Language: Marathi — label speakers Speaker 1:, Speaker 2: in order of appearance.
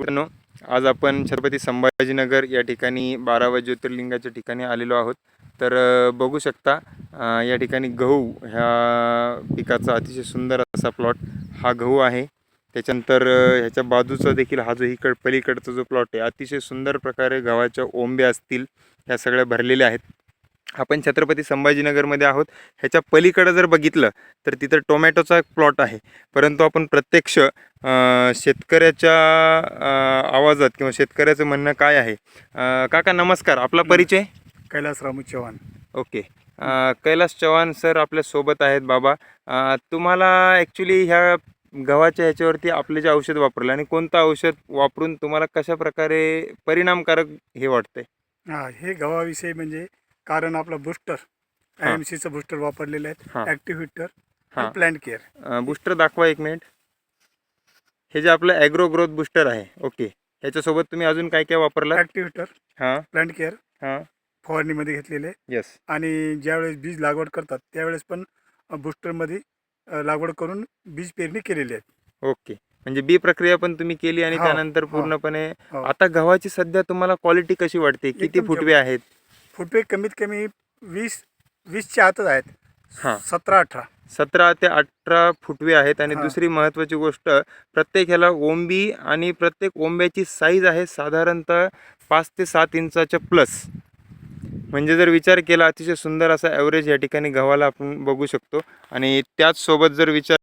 Speaker 1: मित्रांनो, आज आपण छत्रपती संभाजीनगर या ठिकाणी 12व्या ज्योतिर्लिंगाच्या ठिकाणी आलेलो आहोत. तर बघू शकता या ठिकाणी गहू ह्या पिकाचा अतिशय सुंदर असा प्लॉट हा गहू आहे. त्याच्यानंतर ह्याच्या बाजूचा देखील हा जो पलीकडचा जो प्लॉट आहे अतिशय सुंदर प्रकारे गव्हाच्या ओंब्या असतील ह्या सगळ्या भरलेल्या आहेत. आपण छत्रपती संभाजीनगरमध्ये आहोत. ह्याच्या पलीकडे जर बघितलं तर तिथं टोमॅटोचा एक प्लॉट आहे. परंतु आपण प्रत्यक्ष शेतकऱ्याच्या आवाजात किंवा शेतकऱ्याचं म्हणणं काय आहे. काका नमस्कार, आपला परिचय?
Speaker 2: कैलास रामू चव्हाण.
Speaker 1: ओके. कैलास चव्हाण सर आपल्यासोबत आहेत. बाबा, तुम्हाला ॲक्च्युली ह्या गव्हाच्या ह्याच्यावरती आपले जे औषध वापरलं आणि कोणतं औषध वापरून तुम्हाला कशा प्रकारे परिणामकारक हे वाटतंय?
Speaker 2: हे गव्हाविषयी म्हणजे कारण आपलं बूस्टर IMCचं बूस्टर वापरलेलं आहे, active heater, plant care.
Speaker 1: Booster दाखवा एक मिनिट. हे जे आपलं ॲग्रो ग्रोथ बूस्टर आहे. ओके. ह्याच्यासोबत तुम्ही अजून काय काय वापरलं?
Speaker 2: ॲक्टिव्ह हिटर, प्लांट केअर फवारणीमध्ये घेतलेले.
Speaker 1: येस.
Speaker 2: आणि ज्यावेळेस बीज लागवड करतात त्यावेळेस पण बूस्टरमध्ये लागवड करून बीज पेरणी केलेली आहे.
Speaker 1: ओके. म्हणजे बी प्रक्रिया पण तुम्ही केली आणि त्यानंतर पूर्णपणे आता गव्हाची सध्या तुम्हाला क्वालिटी कशी वाटते? किती फुटवे आहेत?
Speaker 2: फुटवे कमीत कमी 20च्या आतच आहेत. 17-18
Speaker 1: ते 18 फुटवे आहेत. आणि दुसरी महत्त्वाची गोष्ट, प्रत्येक ह्याला ओंबी आणि प्रत्येक ओंब्याची साईज आहे साधारणतः 5 ते 7 इंचाच्या प्लस. म्हणजे जर विचार केला अतिशय सुंदर असा ॲव्हरेज या ठिकाणी गव्हाला आपण बघू शकतो. आणि त्याचसोबत जर विचार